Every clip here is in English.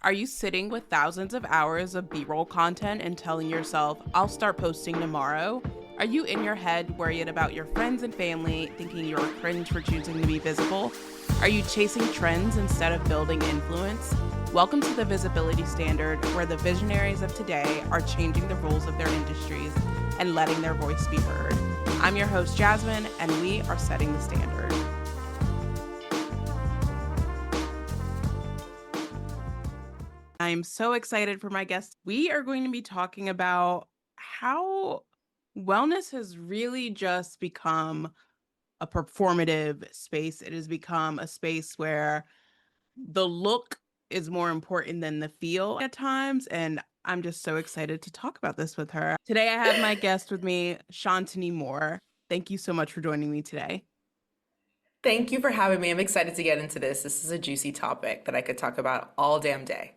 Are you sitting with thousands of hours of B-roll content and telling yourself, I'll start posting tomorrow? Are you in your head worried about your friends and family, thinking you're cringe for choosing to be visible? Are you chasing trends instead of building influence? Welcome to the Visibility Standard, where the visionaries of today are changing the rules of their industries and letting their voice be heard. I'm your host, Jazzmyn, and we are setting the standard. I'm so excited for my guest. We are going to be talking about how wellness has really just become a performative space. It has become a space where the look is more important than the feel at times. And I'm just so excited to talk about this with her. Today, I have my guest with me, Shantani Moore. Thank you so much for joining me today. Thank you for having me. I'm excited to get into this. This is a juicy topic that I could talk about all damn day.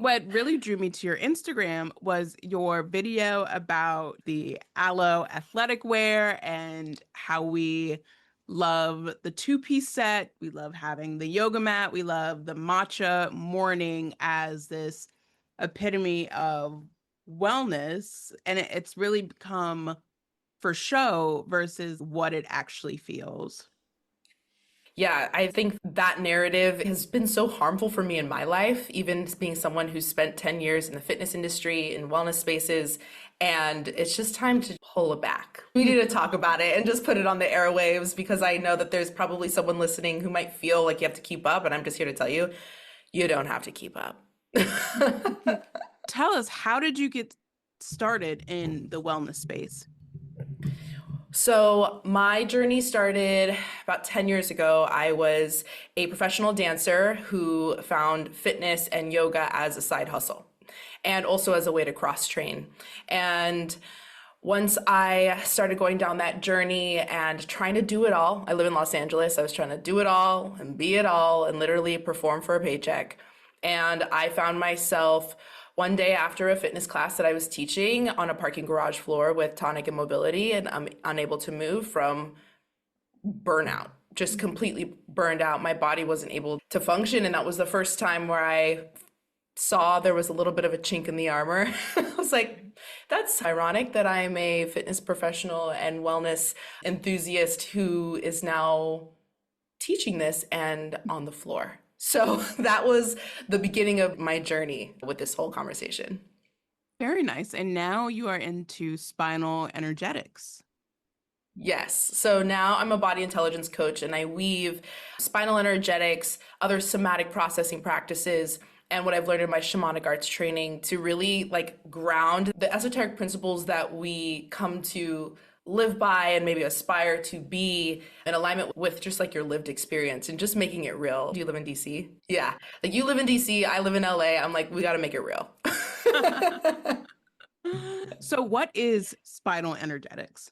What really drew me to your Instagram was your video about the Aloe athletic wear and how we love the two-piece set. We love having the yoga mat. We love the matcha morning as this epitome of wellness. And it's really become for show versus what it actually feels. Yeah, I think that narrative has been so harmful for me in my life, even being someone who's spent 10 years in the fitness industry, in wellness spaces, and it's just time to pull it back. We need to talk about it and just put it on the airwaves, because I know that there's probably someone listening who might feel like you have to keep up, and I'm just here to tell you, you don't have to keep up. Tell us, how did you get started in the wellness space? So my journey started about 10 years ago. I was a professional dancer who found fitness and yoga as a side hustle and also as a way to cross train. And once I started going down that journey and trying to do it all, I live in Los Angeles. I was trying to do it all and be it all and literally perform for a paycheck. And I found myself one day after a fitness class that I was teaching on a parking garage floor with tonic and mobility, and I'm unable to move from burnout, just completely burned out. My body wasn't able to function. And that was the first time where I saw there was a little bit of a chink in the armor. I was like, that's ironic that I'm a fitness professional and wellness enthusiast who is now teaching this and on the floor. So that was the beginning of my journey with this whole conversation. Very nice. And now you are into spinal energetics. Yes. So now I'm a body intelligence coach, and I weave spinal energetics, other somatic processing practices, and what I've learned in my shamanic arts training to really ground the esoteric principles that we come to live by and maybe aspire to be in alignment with just your lived experience and just making it real. Do you live in DC? Yeah. You live in DC, I live in LA. I'm we got to make it real. So what is spinal energetics?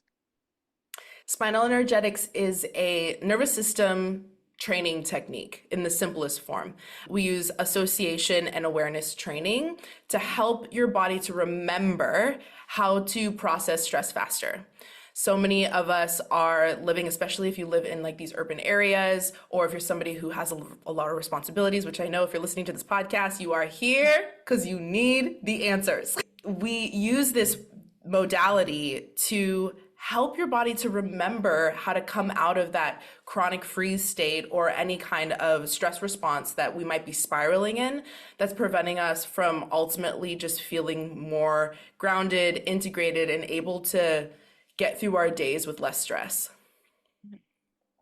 Spinal energetics is a nervous system training technique in the simplest form. We use association and awareness training to help your body to remember how to process stress faster. So many of us are living, especially if you live in these urban areas, or if you're somebody who has a lot of responsibilities, which I know if you're listening to this podcast, you are here because you need the answers. We use this modality to help your body to remember how to come out of that chronic freeze state or any kind of stress response that we might be spiraling in, that's preventing us from ultimately just feeling more grounded, integrated, and able to get through our days with less stress.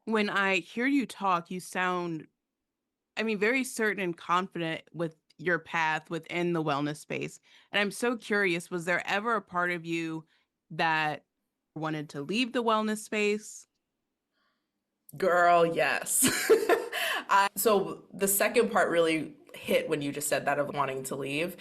When I hear you talk, you sound, very certain and confident with your path within the wellness space. And I'm so curious, was there ever a part of you that wanted to leave the wellness space? Girl, yes. So the second part really hit when you just said that of wanting to leave.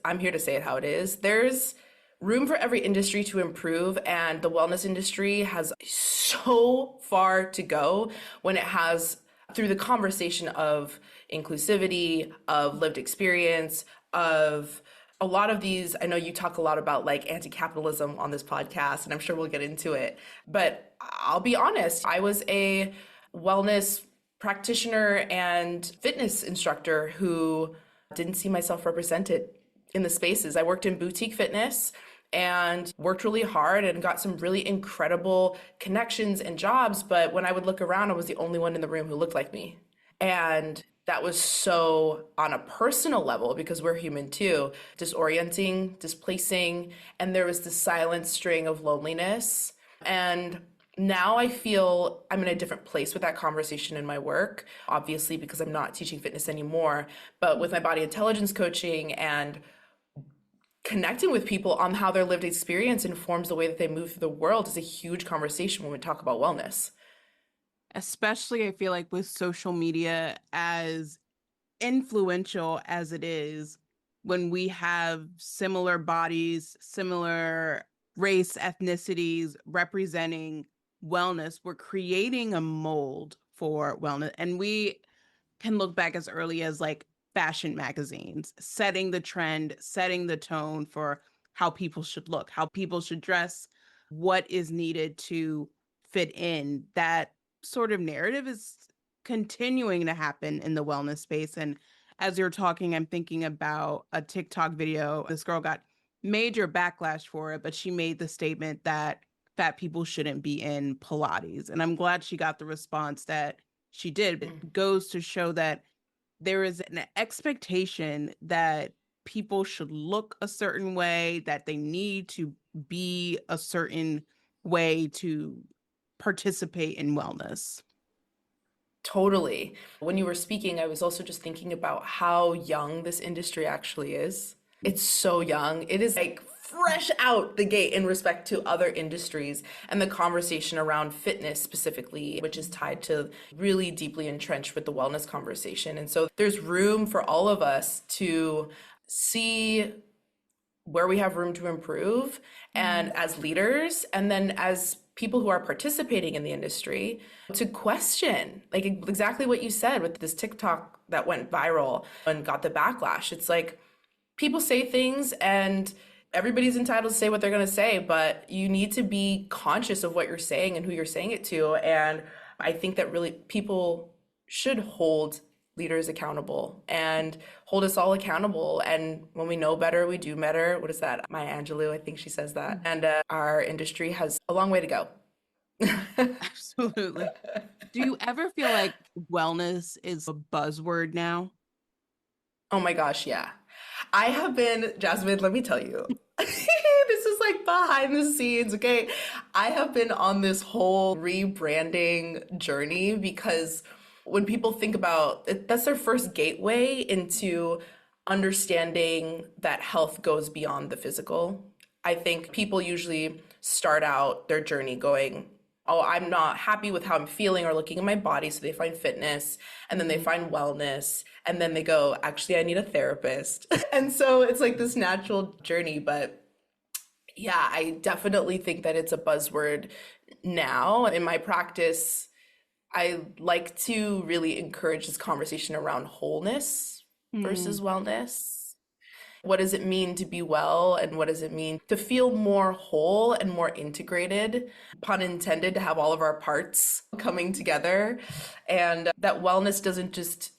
I'm here to say it how it is. There's room for every industry to improve, and the wellness industry has so far to go when it has, through the conversation of inclusivity, of lived experience, of a lot of these. I know you talk a lot about anti-capitalism on this podcast, and I'm sure we'll get into it, but I'll be honest, I was a wellness practitioner and fitness instructor who didn't see myself represented in the spaces. I worked in boutique fitness and worked really hard and got some really incredible connections and jobs. But when I would look around, I was the only one in the room who looked like me. And that was so on a personal level, because we're human too, disorienting, displacing. And there was this silent string of loneliness. And now I feel I'm in a different place with that conversation in my work, obviously, because I'm not teaching fitness anymore. But with my body intelligence coaching and connecting with people on how their lived experience informs the way that they move through the world is a huge conversation when we talk about wellness. Especially, I feel like with social media, as influential as it is, when we have similar bodies, similar race, ethnicities representing wellness, we're creating a mold for wellness. And we can look back as early as like fashion magazines, setting the trend, setting the tone for how people should look, how people should dress, what is needed to fit in. That sort of narrative is continuing to happen in the wellness space. And as you're talking, I'm thinking about a TikTok video. This girl got major backlash for it, but she made the statement that fat people shouldn't be in Pilates. And I'm glad she got the response that she did. It goes to show that there is an expectation that people should look a certain way, that they need to be a certain way to participate in wellness. Totally. When you were speaking, I was also just thinking about how young this industry actually is. It's so young. It is like fresh out the gate in respect to other industries, and the conversation around fitness specifically, which is tied to really deeply entrenched with the wellness conversation. And so there's room for all of us to see where we have room to improve, and as leaders, and then as people who are participating in the industry, to question, like exactly what you said with this TikTok that went viral and got the backlash. It's like people say things and everybody's entitled to say what they're going to say, but you need to be conscious of what you're saying and who you're saying it to. And I think that really people should hold leaders accountable and hold us all accountable. And when we know better, we do better. What is that? Maya Angelou, I think she says that. And our industry has a long way to go. Absolutely. Do you ever feel like wellness is a buzzword now? Oh my gosh, yeah. I have been, Jazzmyn, let me tell you, this is like behind the scenes, okay? I have been on this whole rebranding journey because when people think about it, that's their first gateway into understanding that health goes beyond the physical. I think people usually start out their journey going, oh, I'm not happy with how I'm feeling or looking at my body. So they find fitness, and then they find wellness, and then they go, actually, I need a therapist. And so it's like this natural journey. But yeah, I definitely think that it's a buzzword now. In my practice, I like to really encourage this conversation around wholeness versus wellness. What does it mean to be well, and what does it mean to feel more whole and more integrated? Pun intended, to have all of our parts coming together. And that wellness doesn't just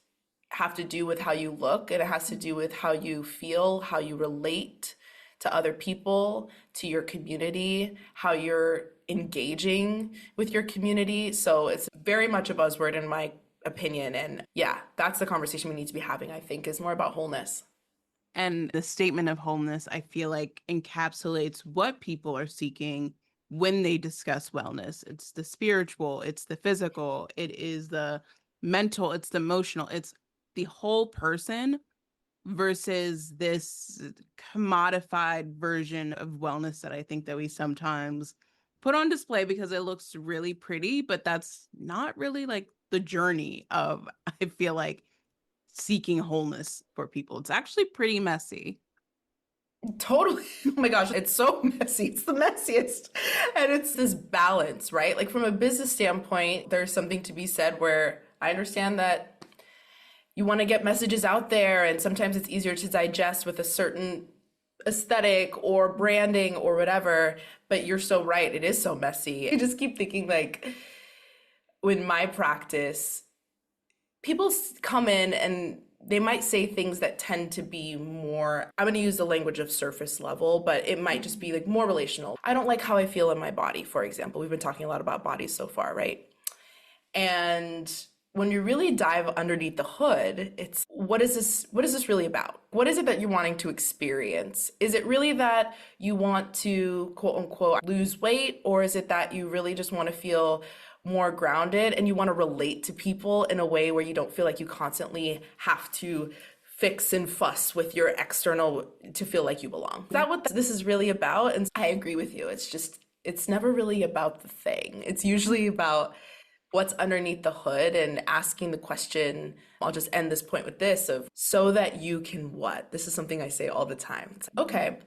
have to do with how you look, it has to do with how you feel, how you relate to other people, to your community, how you're engaging with your community. So it's very much a buzzword in my opinion. And yeah, that's the conversation we need to be having, I think, is more about wholeness. And the statement of wholeness, I feel like, encapsulates what people are seeking when they discuss wellness. It's the spiritual, it's the physical, it is the mental, it's the emotional, it's the whole person versus this commodified version of wellness that I think that we sometimes put on display because it looks really pretty, but that's not really like the journey of, I feel like, seeking wholeness for people. It's actually pretty messy. Totally. Oh my gosh, it's so messy. It's the messiest. And it's this balance, right? Like from a business standpoint, there's something to be said where I understand that you want to get messages out there, and sometimes it's easier to digest with a certain aesthetic or branding or whatever, but you're so right. It is so messy. I just keep thinking, like, in my practice, people come in and they might say things that tend to be more, I'm going to use the language of surface level, but it might just be like more relational. I don't like how I feel in my body, for example. We've been talking a lot about bodies so far, right? And when you really dive underneath the hood, it's what is this really about? What is it that you're wanting to experience? Is it really that you want to quote unquote lose weight, or is it that you really just want to feel more grounded and you want to relate to people in a way where you don't feel like you constantly have to fix and fuss with your external to feel like you belong? Is that what this is really about? And I agree with you. It's never really about the thing. It's usually about what's underneath the hood and asking the question. I'll just end this point with this of so that you can what? This is something I say all the time. It's like, okay,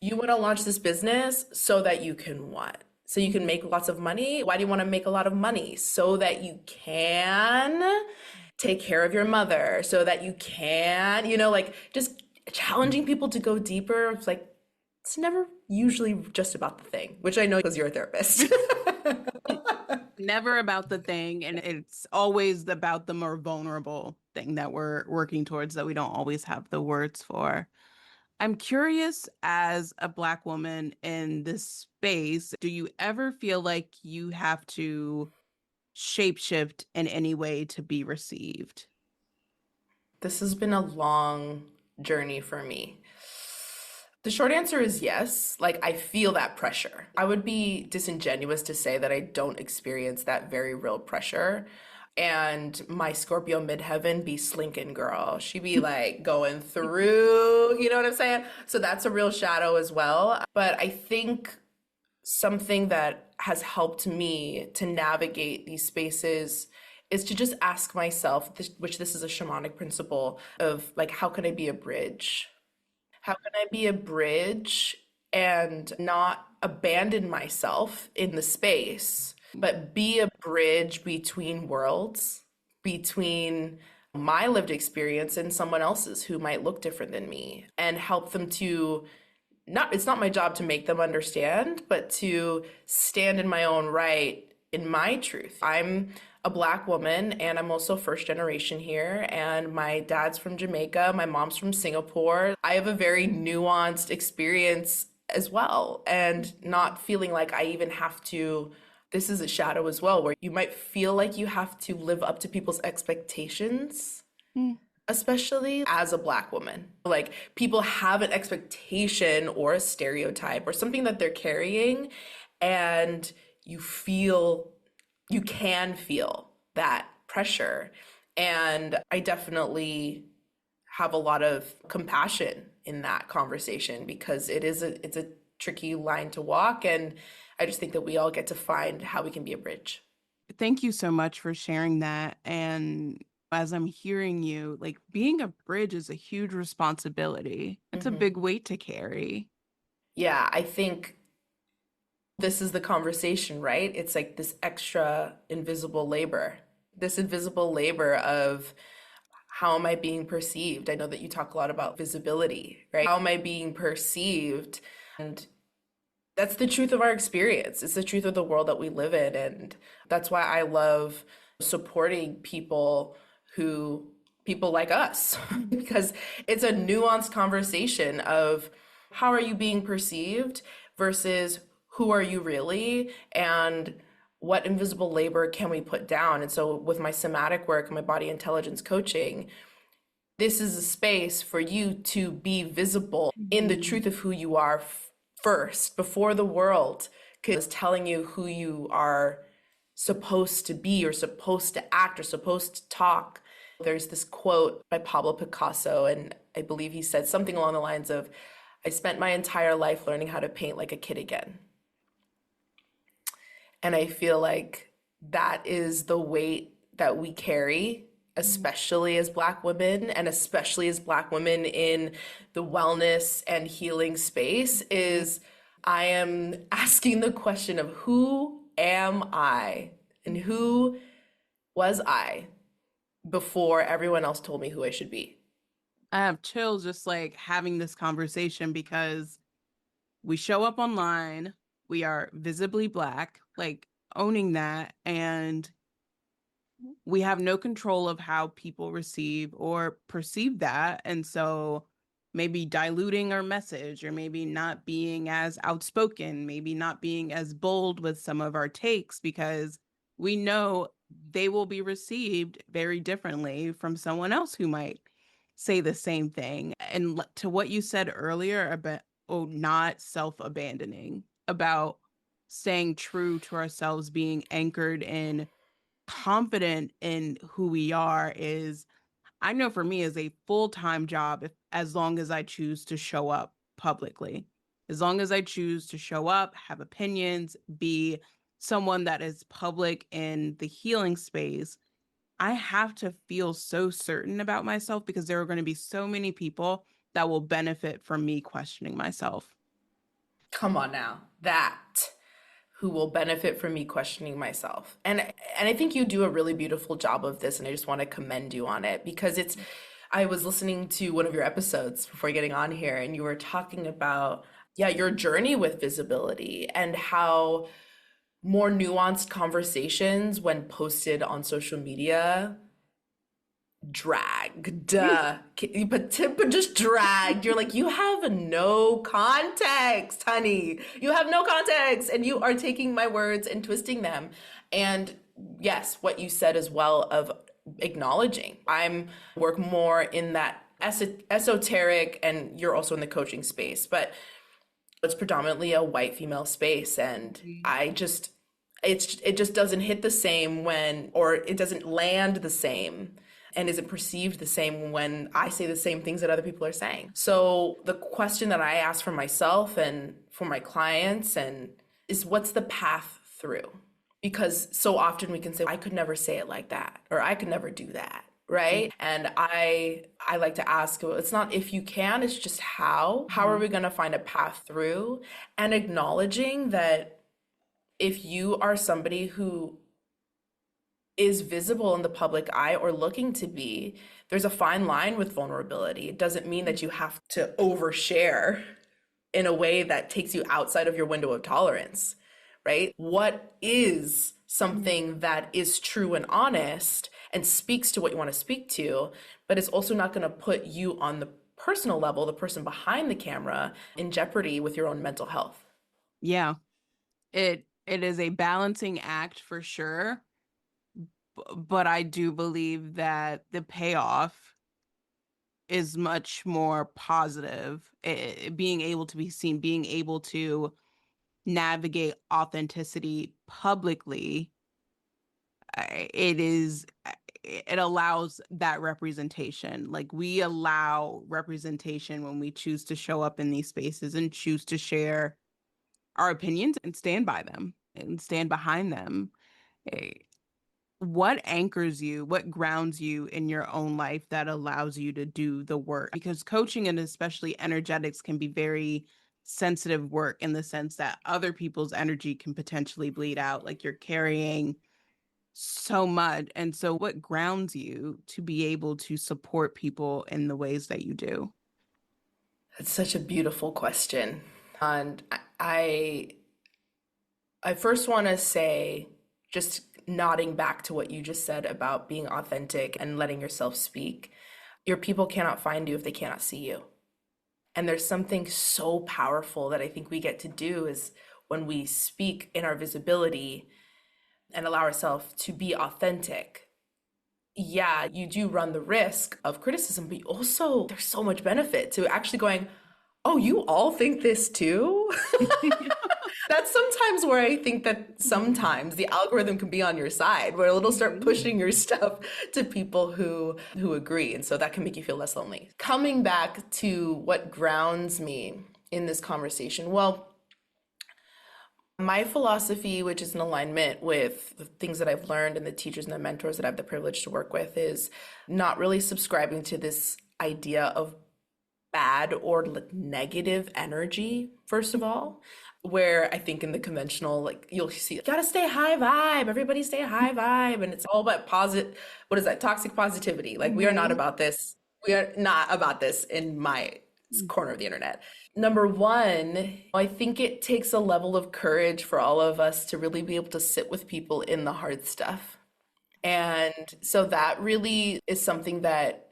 you want to launch this business so that you can what? So you can make lots of money. Why do you want to make a lot of money? So that you can take care of your mother, so that you can, like just challenging people to go deeper. It's like, it's never usually just about the thing, which I know because you're a therapist. Never about the thing, and it's always about the more vulnerable thing that we're working towards that we don't always have the words for. I'm curious, as a Black woman in this space, do you ever feel like you have to shapeshift in any way to be received? This has been a long journey for me. The short answer is yes. Like, I feel that pressure. I would be disingenuous to say that I don't experience that very real pressure. And my Scorpio midheaven be slinking girl. She be like going through, you know what I'm saying? So that's a real shadow as well. But I think something that has helped me to navigate these spaces is to just ask myself, which this is a shamanic principle of like, how can I be a bridge? How can I be a bridge and not abandon myself in the space, but be a bridge between worlds, between my lived experience and someone else's who might look different than me, and help them to not, it's not my job to make them understand, but to stand in my own right, in my truth. I'm a Black woman and I'm also first generation here. And my dad's from Jamaica, my mom's from Singapore. I have a very nuanced experience as well, and not feeling like I even have to. This is a shadow as well, where you might feel like you have to live up to people's expectations, Mm. especially as a Black woman. Like, people have an expectation or a stereotype or something that they're carrying, and you can feel that pressure. And I definitely have a lot of compassion in that conversation because it's a tricky line to walk, and I just think that we all get to find how we can be a bridge. Thank you so much for sharing that. And as I'm hearing you, like being a bridge is a huge responsibility. It's a Mhm. big weight to carry. Yeah, I think this is the conversation, right? It's like this extra invisible labor, this invisible labor of how am I being perceived? I know that you talk a lot about visibility, right? How am I being perceived? And that's the truth of our experience. It's the truth of the world that we live in. And that's why I love supporting people like us, because it's a nuanced conversation of how are you being perceived versus who are you really, and what invisible labor can we put down. And so with my somatic work and my body intelligence coaching, this is a space for you to be visible in the truth of who you are first before the world is telling you who you are supposed to be or supposed to act or supposed to talk. There's this quote by Pablo Picasso, and I believe he said something along the lines of, I spent my entire life learning how to paint like a kid again. And I feel like that is the weight that we carry, especially as Black women, and especially as Black women in the wellness and healing space, is I am asking the question of who am I and who was I before everyone else told me who I should be. I have chills just like having this conversation because we show up online, we are visibly Black, like owning that. And we have no control of how people receive or perceive that. And so maybe diluting our message, or maybe not being as outspoken, maybe not being as bold with some of our takes, because we know they will be received very differently from someone else who might say the same thing. And to what you said earlier about, oh, not self-abandoning, about staying true to ourselves, being anchored in confident in who we are, is, I know for me, is a full-time job, if as long as I choose to show up publicly. As long as I choose to show up, have opinions, be someone that is public in the healing space, I have to feel so certain about myself, because there are going to be so many people that will benefit from me questioning myself. Come on now. That who will benefit from me questioning myself. And I think you do a really beautiful job of this, and I just want to commend you on it, because it's I was listening to one of your episodes before getting on here, and you were talking about, yeah, your journey with visibility and how more nuanced conversations when posted on social media dragged. But just dragged. You're like, you have no context, honey. You have no context. And you are taking my words and twisting them. And yes, what you said as well of acknowledging. I'm work more in that esoteric, and you're also in the coaching space, but it's predominantly a white female space. And it just doesn't hit the same when, or it doesn't land the same, and isn't perceived the same when I say the same things that other people are saying. So the question that I ask for myself and for my clients and is, what's the path through? Because so often we can say, I could never say it like that, or I could never do that. Right. And I like to ask, well, it's not if you can, it's just how. How are we going to find a path through? And acknowledging that if you are somebody who is visible in the public eye or looking to be, there's a fine line with vulnerability. It doesn't mean that you have to overshare in a way that takes you outside of your window of tolerance, right? What is something that is true and honest and speaks to what you want to speak to, but it's also not going to put you on the personal level, the person behind the camera, in jeopardy with your own mental health. Yeah, it is a balancing act for sure, but I do believe that the payoff is much more positive. Being able to be seen, being able to navigate authenticity publicly, it is, it allows that representation. Like, we allow representation when we choose to show up in these spaces and choose to share our opinions and stand by them and stand behind them. Eh, what anchors you, what grounds you in your own life that allows you to do the work? Because coaching, and especially energetics, can be very sensitive work, in the sense that other people's energy can potentially bleed out. Like, you're carrying so much. And so what grounds you to be able to support people in the ways that you do? That's such a beautiful question. And I first want to say, just nodding back to what you just said about being authentic and letting yourself speak, your people cannot find you if they cannot see you. And there's something so powerful that I think we get to do is when we speak in our visibility and allow ourselves to be authentic. Yeah, you do run the risk of criticism, but you also, there's so much benefit to actually going, oh, you all think this too? That's sometimes where I think that sometimes the algorithm can be on your side, where it'll start pushing your stuff to people who agree. And so that can make you feel less lonely. Coming back to what grounds me in this conversation, well, my philosophy, which is in alignment with the things that I've learned and the teachers and the mentors that I have the privilege to work with, is not really subscribing to this idea of bad or like negative energy, first of all, where I think in the conventional, like, you'll see, gotta stay high vibe, everybody stay high vibe, and it's all about positive, what is that, toxic positivity. Like, we are not about this. We are not about this in my corner of the internet. Number one, I think it takes a level of courage for all of us to really be able to sit with people in the hard stuff. And so that really is something that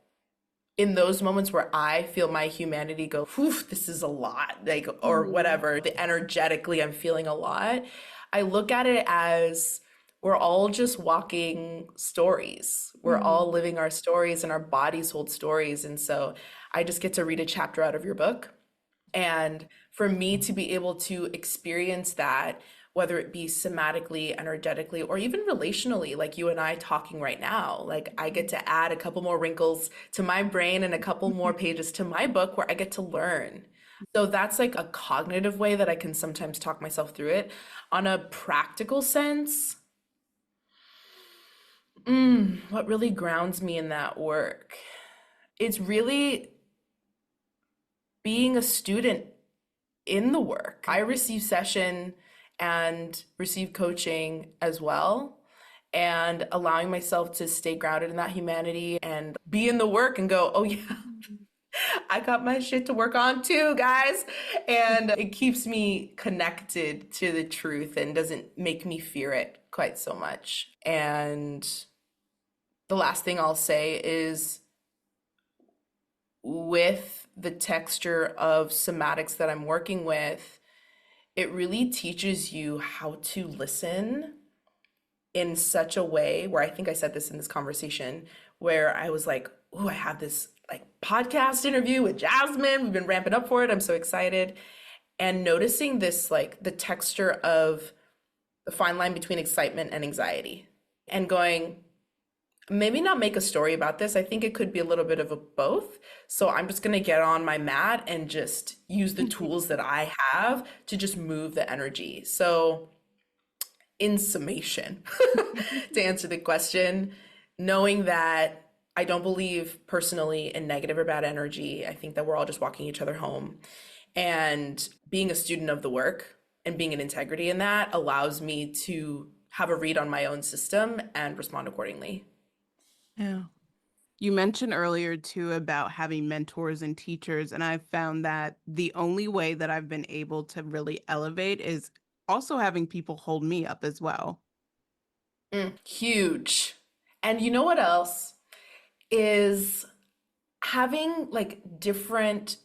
in those moments where I feel my humanity go, whew, this is a lot, like, or Mhm. whatever, energetically I'm feeling a lot, I look at it as we're all just walking stories. We're all Mhm. living our stories and our bodies hold stories. And so I just get to read a chapter out of your book. And for me to be able to experience that, whether it be somatically, energetically, or even relationally, like you and I talking right now, like I get to add a couple more wrinkles to my brain and a couple more pages to my book where I get to learn. So that's like a cognitive way that I can sometimes talk myself through it. On a practical sense, what really grounds me in that work? It's really being a student in the work. I receive session and receive coaching as well, and allowing myself to stay grounded in that humanity and be in the work and go, oh, yeah, I got my shit to work on too, guys. And it keeps me connected to the truth and doesn't make me fear it quite so much. And the last thing I'll say is with the texture of somatics that I'm working with, it really teaches you how to listen in such a way where I think I said this in this conversation where I was like, oh, I have this like podcast interview with Jazzmyn. We've been ramping up for it. I'm so excited. And noticing this, like the texture of the fine line between excitement and anxiety, and going, maybe not make a story about this. I think it could be a little bit of a both. So I'm just going to get on my mat and just use the tools that I have to just move the energy. So, in summation, to answer the question, knowing that I don't believe personally in negative or bad energy. I think that we're all just walking each other home. And being a student of the work and being in integrity in that allows me to have a read on my own system and respond accordingly. Yeah. You mentioned earlier too about having mentors and teachers, and I've found that the only way that I've been able to really elevate is also having people hold me up as well. Huge. And you know what else is having like different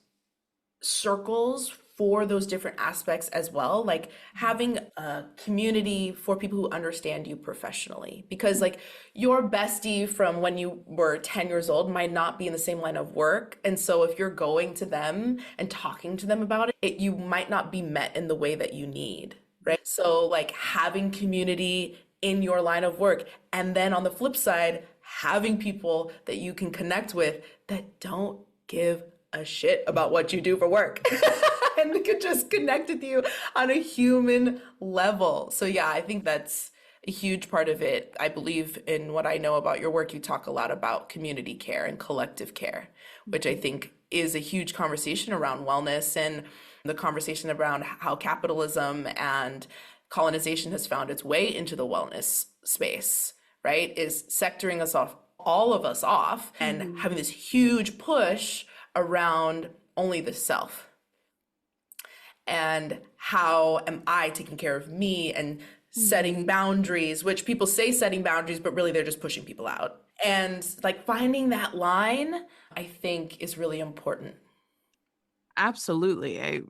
circles for those different aspects as well, like having a community for people who understand you professionally, because like your bestie from when you were 10 years old might not be in the same line of work, and so if you're going to them and talking to them about it, you might not be met in the way that you need, right? So like having community in your line of work, and then on the flip side, having people that you can connect with that don't give a shit about what you do for work and they could just connect with you on a human level. So yeah, I think that's a huge part of it. I believe in what I know about your work. You talk a lot about community care and collective care, which I think is a huge conversation around wellness and the conversation around how capitalism and colonization has found its way into the wellness space, right? Is sectoring us off, all of us off, and Mhm. having this huge push around only the self. And how am I taking care of me and setting Mhm. boundaries, which people say setting boundaries, but really they're just pushing people out. And like finding that line, I think is really important. Absolutely.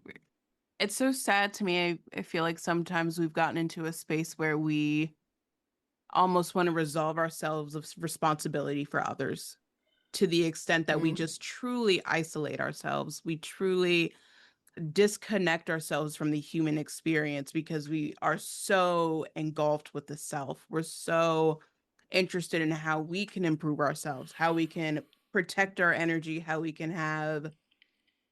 It's so sad to me. I feel like sometimes we've gotten into a space where we almost want to resolve ourselves of responsibility for others to the extent that we Mm. just truly isolate ourselves. We truly disconnect ourselves from the human experience because we are so engulfed with the self. We're so interested in how we can improve ourselves, how we can protect our energy, how we can have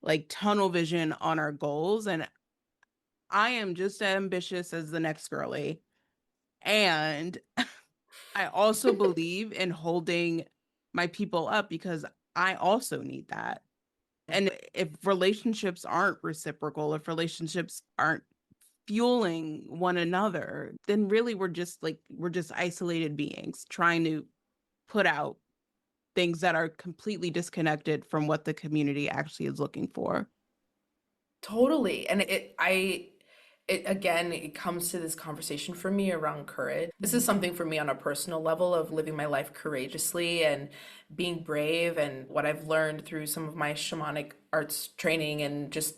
like tunnel vision on our goals. And I am just as ambitious as the next girly. And I also believe in holding my people up because I also need that. And if relationships aren't reciprocal, if relationships aren't fueling one another, then really we're just isolated beings trying to put out things that are completely disconnected from what the community actually is looking for. Totally. And I It comes to this conversation for me around courage. This is something for me on a personal level of living my life courageously and being brave, and what I've learned through some of my shamanic arts training and just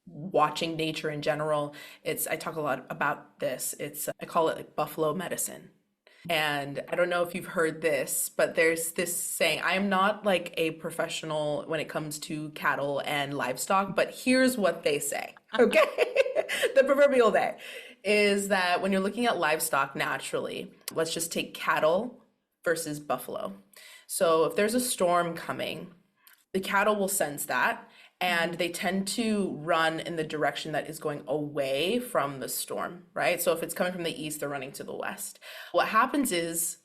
watching nature in general. I talk a lot about this. I call it like buffalo medicine. And I don't know if you've heard this, but there's this saying, I am not like a professional when it comes to cattle and livestock, but here's what they say, okay? The proverbial day is that when you're looking at livestock naturally, let's just take cattle versus buffalo. So if there's a storm coming, the cattle will sense that, and they tend to run in the direction that is going away from the storm, right? So if it's coming from the east, they're running to the west. What happens is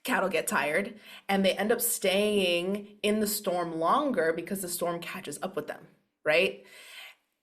cattle get tired and they end up staying in the storm longer because the storm catches up with them, right?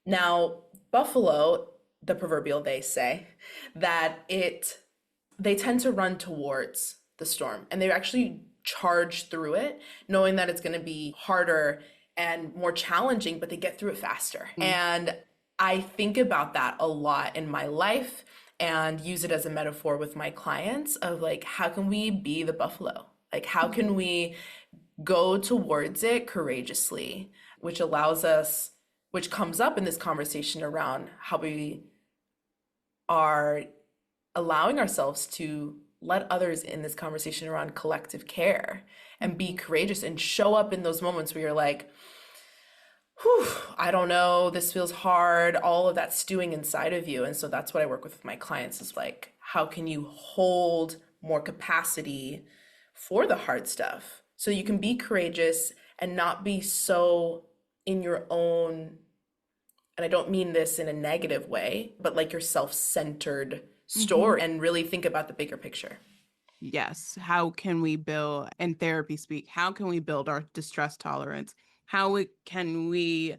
Now, buffalo, the proverbial they say that they tend to run towards the storm, and they actually charge through it knowing that it's going to be harder and more challenging, but they get through it faster. And I think about that a lot in my life and use it as a metaphor with my clients of like, how can we be the buffalo? Like, how can we go towards it courageously, which comes up in this conversation around how we are allowing ourselves to let others in this conversation around collective care and be courageous and show up in those moments where you're like, whew, I don't know, this feels hard, all of that stewing inside of you. And so that's what I work with my clients is like, how can you hold more capacity for the hard stuff so you can be courageous and not be so in your own, and I don't mean this in a negative way, but like your self-centered story, and really think about the bigger picture. Yes. How can we build, in therapy speak, how can we build our distress tolerance? Can we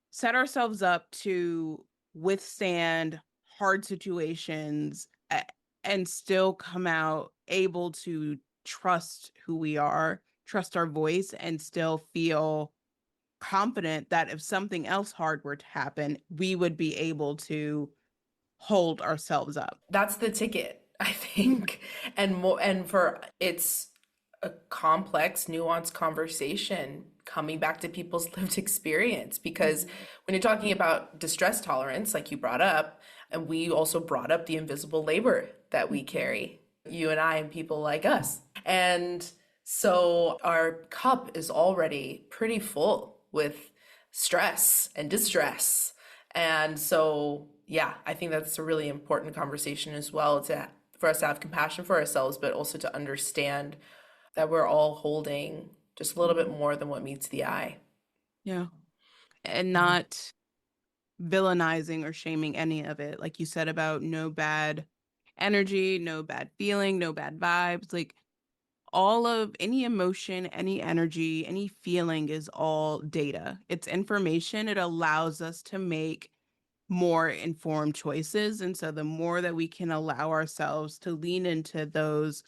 set ourselves up to withstand hard situations and still come out able to trust who we are, trust our voice, and still feel confident that if something else hard were to happen, we would be able to hold ourselves up. That's the ticket, I think. It's a complex, nuanced conversation coming back to people's lived experience, because when you're talking about distress tolerance, like you brought up, and we also brought up the invisible labor that we carry, you and I and people like us. And so our cup is already pretty full with stress and distress. And so, yeah, I think that's a really important conversation as well, for us to have compassion for ourselves, but also to understand that we're all holding just a little bit more than what meets the eye. Yeah. And not villainizing or shaming any of it. Like you said about no bad energy, no bad feeling, no bad vibes. Like all of any emotion, any energy, any feeling is all data. It's information. It allows us to make more informed choices. And so the more that we can allow ourselves to lean into those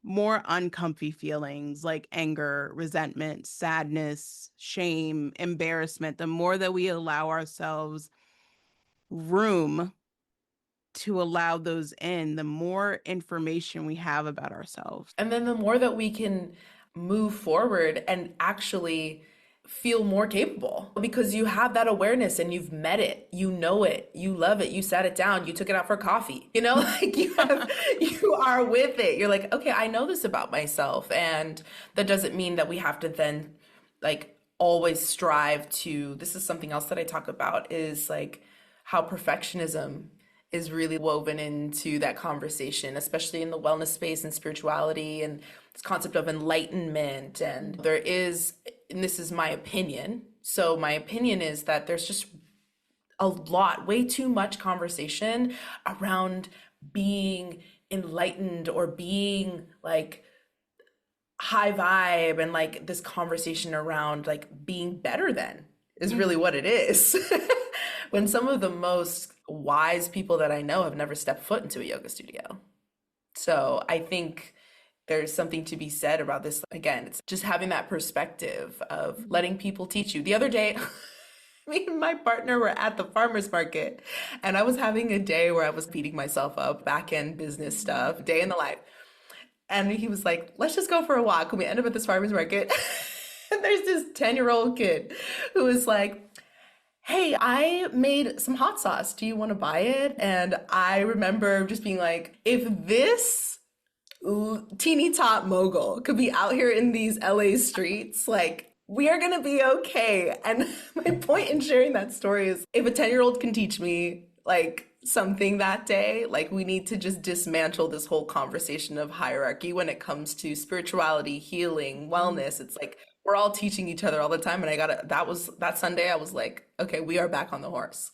more uncomfy feelings like anger, resentment, sadness, shame, embarrassment, the more that we allow ourselves room to allow those in, the more information we have about ourselves. And then the more that we can move forward and actually feel more capable, because you have that awareness and you've met it, you know it, you love it, you sat it down, you took it out for coffee, like you are with it. You're like, okay, I know this about myself. And that doesn't mean that we have to then like always strive to, this is something else that I talk about, is like how perfectionism is really woven into that conversation, especially in the wellness space and spirituality and this concept of enlightenment. And and this is my opinion. So my opinion is that there's just way too much conversation around being enlightened or being like high vibe, and like this conversation around like being better than is really what it is. When some of the most wise people that I know have never stepped foot into a yoga studio. So I think there's something to be said about this. Again, it's just having that perspective of letting people teach you. The other day, Me and my partner were at the farmer's market, and I was having a day where I was beating myself up, back end business stuff, day in the life. And he was like, let's just go for a walk. And we end up at this farmer's market. And there's this 10-year-old kid who was like, hey, I made some hot sauce. Do you want to buy it? And I remember just being like, if this teeny tot mogul could be out here in these LA streets, like, we are going to be okay. And my point in sharing that story is if a 10-year-old can teach me, like, something that day, like, we need to just dismantle this whole conversation of hierarchy when it comes to spirituality, healing, wellness. It's like we're all teaching each other all the time. And that Sunday, I was like, okay, we are back on the horse.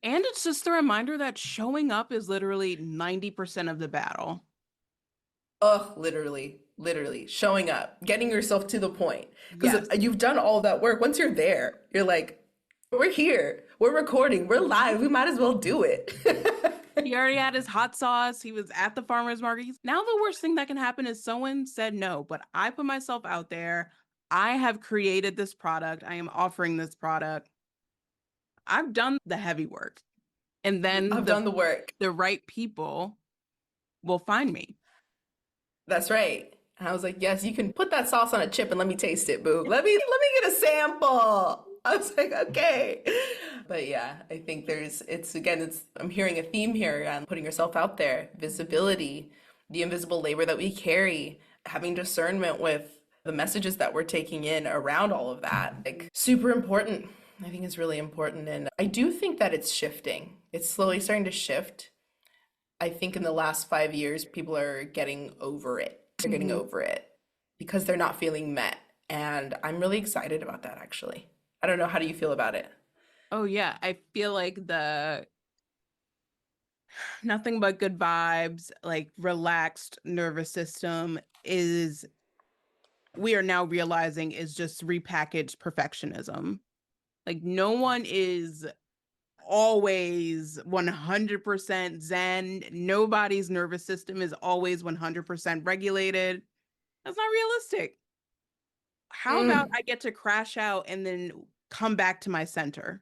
And it's just a reminder that showing up is literally 90% of the battle. Ugh, literally showing up, getting yourself to the point. Because Yes. you've done all that work. Once you're there, you're like, we're here, we're recording, we're live, we might as well do it. He already had his hot sauce. He was at the farmer's market. Now the worst thing that can happen is someone said no, but I put myself out there. I have created this product. I am offering this product. I've done the heavy work. And then I've done the work. the right people will find me. That's right. And I was like, yes, you can put that sauce on a chip and let me taste it, boo. Let me get a sample. I was like, okay. But yeah, I think I'm hearing a theme here on putting yourself out there, visibility, the invisible labor that we carry, having discernment with the messages that we're taking in around all of that. Like, super important. I think it's really important. And I do think that it's shifting. It's slowly starting to shift. I think in the last 5 years, people are getting over it. They're getting over it because they're not feeling met. And I'm really excited about that, actually. I don't know. How do you feel about it? Oh yeah, I feel like the nothing but good vibes, like relaxed nervous system is we are now realizing is just repackaged perfectionism. Like no one is always 100% zen. Nobody's nervous system is always 100% regulated. That's not realistic. How about Mm. I get to crash out and then come back to my center?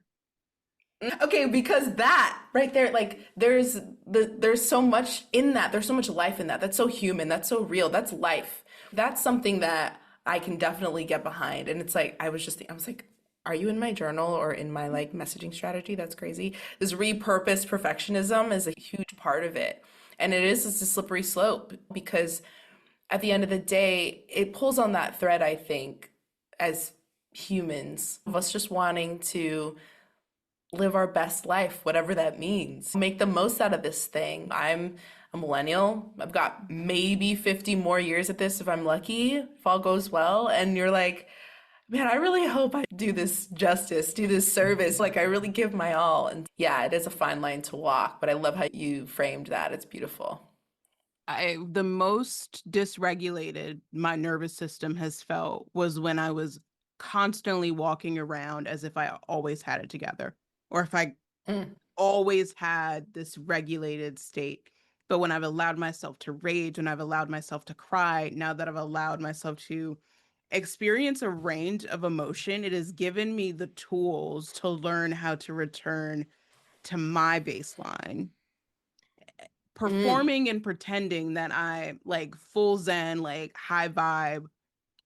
Okay, because that right there, like there's so much in that. There's so much life in that. That's so human. That's so real. That's life. That's something that I can definitely get behind. And it's like I was like, are you in my journal or in my like messaging strategy? That's crazy. This repurposed perfectionism is a huge part of it. And it's a slippery slope because at the end of the day, it pulls on that thread, I think, as humans, of us just wanting to live our best life, whatever that means. Make the most out of this thing. I'm a millennial. I've got maybe 50 more years at this if I'm lucky, if all goes well. And you're like, man, I really hope I do this justice, do this service. Like, I really give my all. And yeah, it is a fine line to walk, but I love how you framed that. It's beautiful. The most dysregulated my nervous system has felt was when I was constantly walking around as if I always had it together, or if I Mm. always had this regulated state. But when I've allowed myself to rage, when I've allowed myself to cry, now that I've allowed myself to experience a range of emotion, it has given me the tools to learn how to return to my baseline. Mm. Performing and pretending that I like full zen, like high vibe,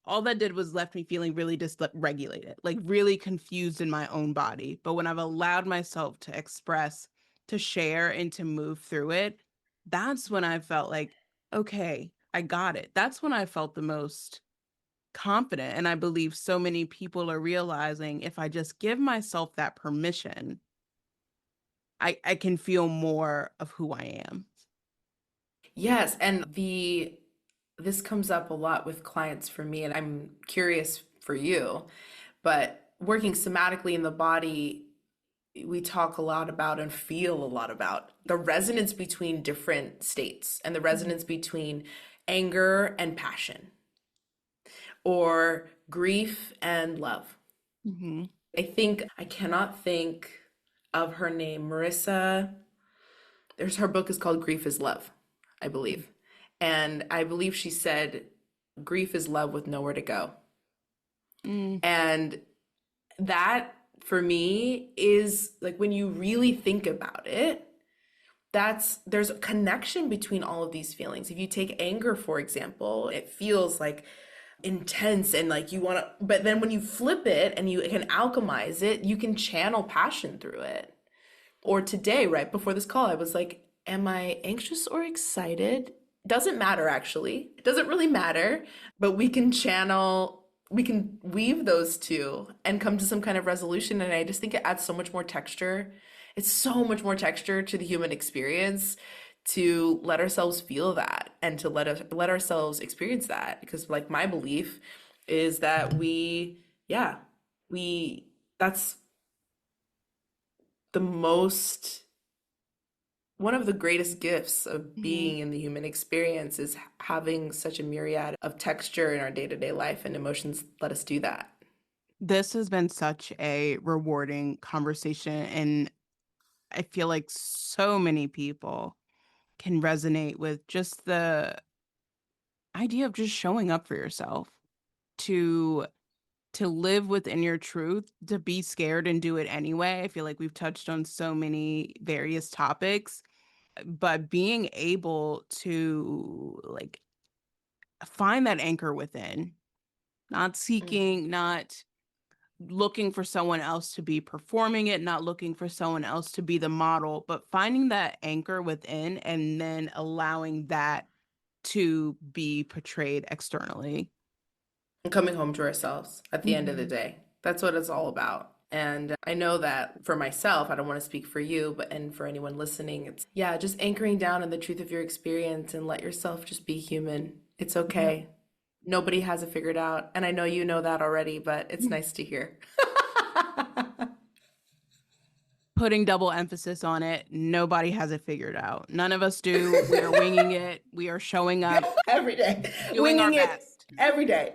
all that did was left me feeling really dysregulated, like really confused in my own body. But when I've allowed myself to express, to share, and to move through it, that's when I felt like, okay, I got it. That's when I felt the most confident. And I believe so many people are realizing if I just give myself that permission, I can feel more of who I am. Yes, and this comes up a lot with clients for me, and I'm curious for you, but working somatically in the body, we talk a lot about and feel a lot about the resonance between different states and the resonance between anger and passion or grief and love. Mm-hmm. I cannot think of her name. Her book is called Grief is Love, I believe. And I believe she said, grief is love with nowhere to go. Mm-hmm. And that for me is like when you really think about it, there's a connection between all of these feelings. If you take anger, for example, it feels like intense and like you want to, but then when you flip it and you can alchemize it, you can channel passion through it. Or today, right before this call, I was like, am I anxious or excited? Doesn't matter, actually. It doesn't really matter, but we can weave those two and come to some kind of resolution. And I just think it adds so much more texture. It's so much more texture to the human experience to let ourselves feel that and to let ourselves experience that. Because like my belief is that yeah, we, that's the most one of the greatest gifts of Mhm. being in the human experience is having such a myriad of texture in our day-to-day life, and emotions let us do that. This has been such a rewarding conversation, and I feel like so many people can resonate with just the idea of just showing up for yourself, to live within your truth, to be scared and do it anyway. I feel like we've touched on so many various topics, but being able to like find that anchor within, not Mm. seeking, not looking for someone else to be performing it, not looking for someone else to be the model, but finding that anchor within and then allowing that to be portrayed externally. And coming home to ourselves at the end of the Mhm. day. That's what it's all about. And I know that for myself, I don't want to speak for you, but and for anyone listening, it's yeah, just anchoring down in the truth of your experience and let yourself just be human. It's Yeah. okay. Nobody has it figured out. And I know you know that already, but it's nice to hear. Putting double emphasis on it. Nobody has it figured out. None of us do. We are winging it. We are showing up, Every day. doing our Winging it best. every day.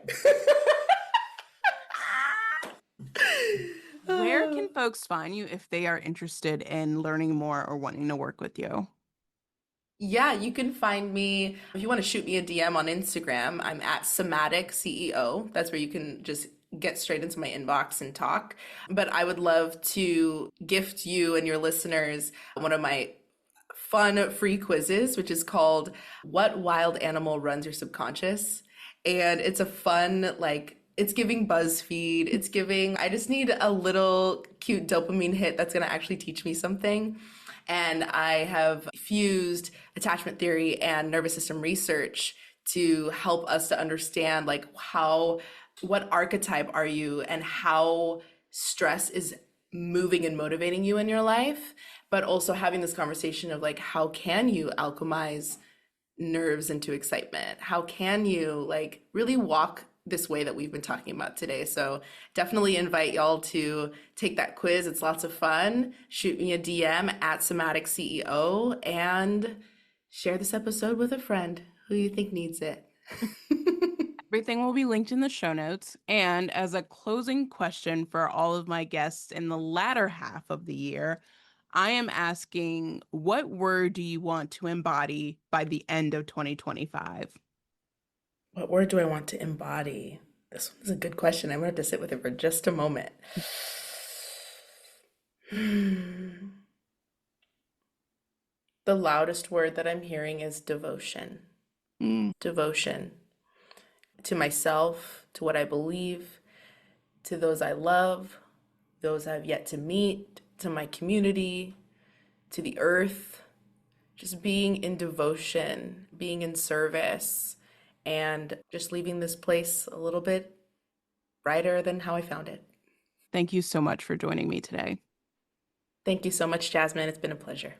Where can folks find you if they are interested in learning more or wanting to work with you? Yeah, you can find me if you want to shoot me a DM on Instagram. I'm at Somatic CEO. That's where you can just get straight into my inbox and talk. But I would love to gift you and your listeners one of my fun free quizzes, which is called What Wild Animal Runs Your Subconscious? And it's a fun, like, it's giving BuzzFeed. It's giving, I just need a little cute dopamine hit that's going to actually teach me something. And I have fused attachment theory and nervous system research to help us to understand, like, what archetype are you and how stress is moving and motivating you in your life, but also having this conversation of like, how can you alchemize nerves into excitement? How can you like really walk this way that we've been talking about today? So definitely invite y'all to take that quiz. It's lots of fun. Shoot me a DM at Somatic CEO and share this episode with a friend who you think needs it. Everything will be linked in the show notes. And as a closing question for all of my guests in the latter half of the year, I am asking, what word do you want to embody by the end of 2025? What word do I want to embody? This one's a good question. I'm gonna have to sit with it for just a moment. The loudest word that I'm hearing is devotion. Mm. Devotion to myself, to what I believe, to those I love, those I've yet to meet, to my community, to the earth. Just being in devotion, being in service, and just leaving this place a little bit brighter than how I found it. Thank you so much for joining me today. Thank you so much, Jazzmyn. It's been a pleasure.